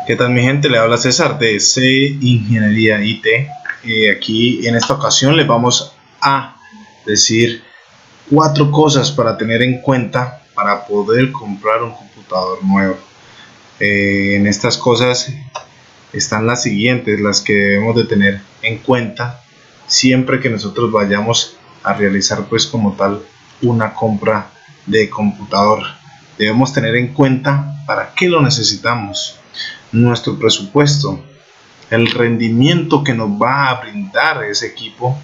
¿Qué tal mi gente? Le habla César de C Ingeniería IT. Aquí en esta ocasión les vamos a decir 4 cosas para tener en cuenta para poder comprar un computador nuevo. En estas cosas están las siguientes, las que debemos de tener en cuenta siempre que nosotros vayamos a realizar pues como tal una compra de computador. Debemos tener en cuenta para qué lo necesitamos, nuestro presupuesto, el rendimiento que nos va a brindar ese equipo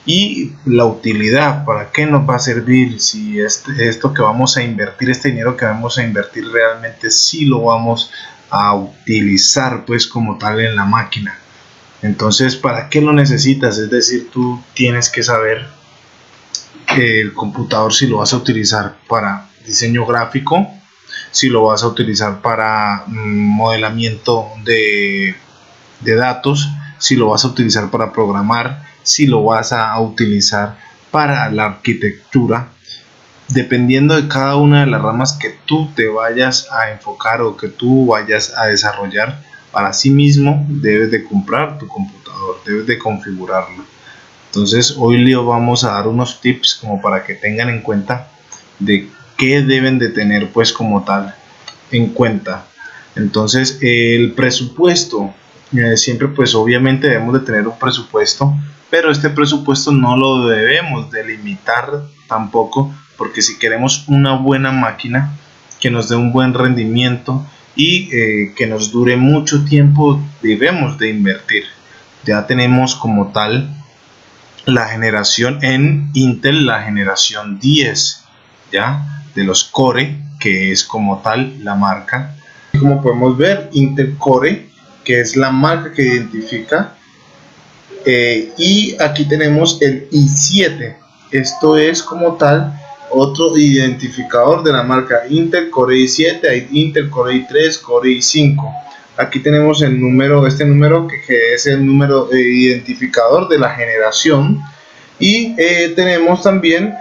y la utilidad, para qué nos va a servir, si esto que vamos a invertir, este dinero que vamos a invertir realmente si lo vamos a utilizar pues como tal en la máquina. Entonces, ¿para qué lo necesitas? Es decir, tú tienes que saber el computador si lo vas a utilizar para diseño gráfico, si lo vas a utilizar para modelamiento de datos, si lo vas a utilizar para programar, si lo vas a utilizar para la arquitectura. Dependiendo de cada una de las ramas que tú te vayas a enfocar o que tú vayas a desarrollar, para sí mismo debes de comprar tu computador, debes de configurarlo. Entonces hoy les vamos a dar unos tips como para que tengan en cuenta de qué deben de tener pues como tal en cuenta. Entonces el presupuesto, siempre pues obviamente debemos de tener un presupuesto, pero este presupuesto no lo debemos de limitar tampoco, porque si queremos una buena máquina que nos dé un buen rendimiento y que nos dure mucho tiempo, debemos de invertir. Ya tenemos como tal la generación en Intel, la generación 10 ya de los Core, que es como tal la marca. Como podemos ver, Intel Core, que es la marca que identifica, y aquí tenemos el i7. Esto es como tal otro identificador de la marca Intel Core i7, hay Intel Core i3, Core i5. Aquí tenemos el número, este número que es el número identificador de la generación, y tenemos también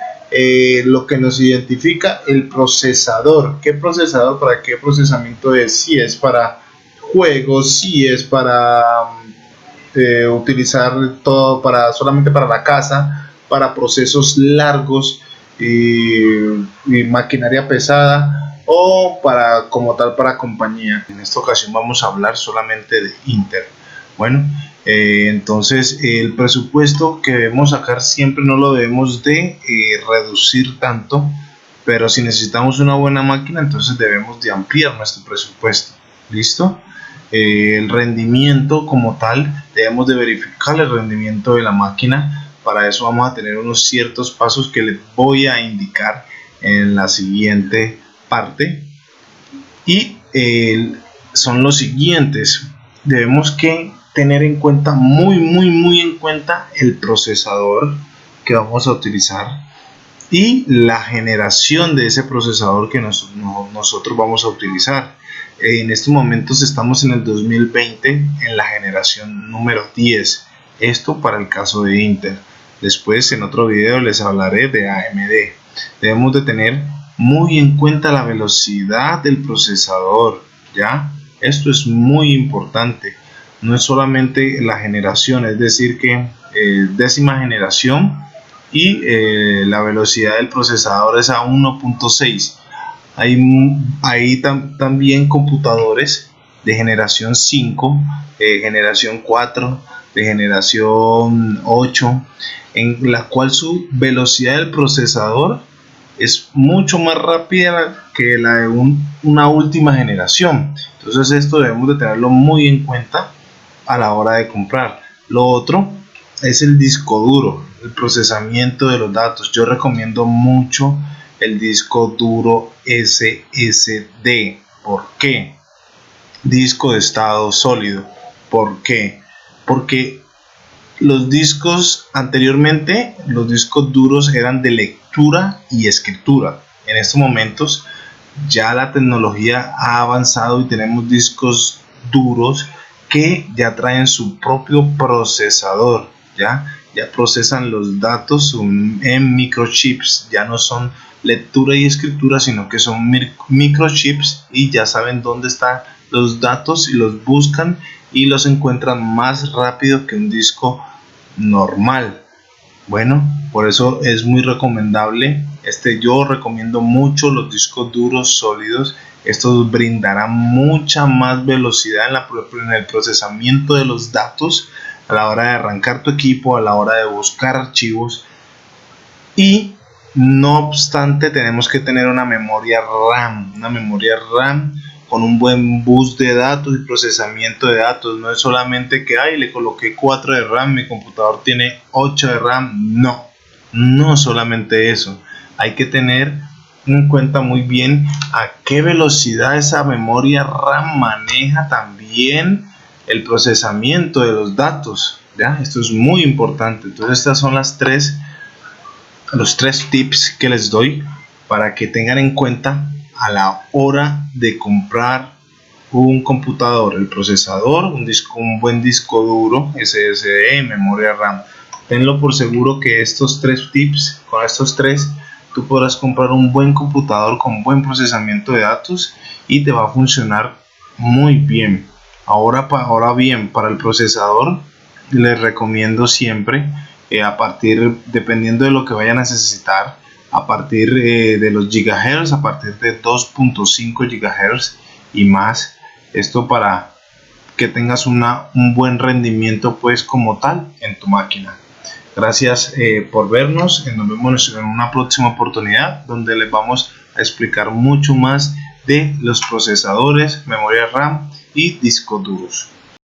lo que nos identifica el procesador. ¿Qué procesador? ¿Para qué procesamiento es? Si es para juegos, si es para utilizar todo solamente para la casa, para procesos largos y maquinaria pesada, o para como tal para compañía. En esta ocasión vamos a hablar solamente de Intel. Bueno, entonces el presupuesto que debemos sacar siempre no lo debemos de reducir tanto, pero si necesitamos una buena máquina, entonces debemos de ampliar nuestro presupuesto. ¿Listo? El rendimiento como tal, debemos de verificar el rendimiento de la máquina. Para eso vamos a tener unos ciertos pasos que les voy a indicar en la siguiente parte, y son los siguientes. Debemos que tener en cuenta muy en cuenta el procesador que vamos a utilizar y la generación de ese procesador que nosotros vamos a utilizar. En estos momentos estamos en el 2020 en la generación número 10, esto para el caso de Intel. Después en otro video les hablaré de AMD. Debemos de tener muy en cuenta la velocidad del procesador, ¿ya? Esto es muy importante. No es solamente la generación, es decir que décima generación y la velocidad del procesador es a 1.6. Hay también computadores de generación 5, generación 4, de generación 8, en la cual su velocidad del procesador es mucho más rápida que la de una última generación. Entonces esto debemos de tenerlo muy en cuenta a la hora de comprar. Lo otro es el disco duro, el procesamiento de los datos. Yo recomiendo mucho el disco duro SSD. ¿Por qué? Disco de estado sólido. ¿Por qué? Porque los discos anteriormente, los discos duros eran de lectura y escritura. En estos momentos ya la tecnología ha avanzado y tenemos discos duros que ya traen su propio procesador, ya procesan los datos en microchips, ya no son lectura y escritura, sino que son microchips, y ya saben dónde está los datos y los buscan y los encuentran más rápido que un disco normal. Bueno, por eso es muy recomendable. Yo recomiendo mucho los discos duros sólidos. Estos brindarán mucha más velocidad en el procesamiento de los datos a la hora de arrancar tu equipo, a la hora de buscar archivos. Y no obstante, tenemos que tener una memoria RAM con un buen bus de datos y procesamiento de datos. No es solamente que le coloqué 4 de RAM, mi computador tiene 8 de RAM. No solamente eso. Hay que tener en cuenta muy bien a qué velocidad esa memoria RAM maneja también el procesamiento de los datos. ¿Ya? Esto es muy importante. Entonces estas son los tres tips que les doy para que tengan en cuenta a la hora de comprar un computador: el procesador, un buen disco duro, SSD y memoria RAM. Tenlo por seguro que con estos tres, tú podrás comprar un buen computador con buen procesamiento de datos y te va a funcionar muy bien. Ahora bien, para el procesador les recomiendo siempre, dependiendo de lo que vayan a necesitar, a partir de los gigahertz, a partir de 2.5 gigahertz y más. Esto para que tengas un buen rendimiento pues como tal en tu máquina. Gracias por vernos. Nos vemos en una próxima oportunidad donde les vamos a explicar mucho más de los procesadores, memoria RAM y discos duros.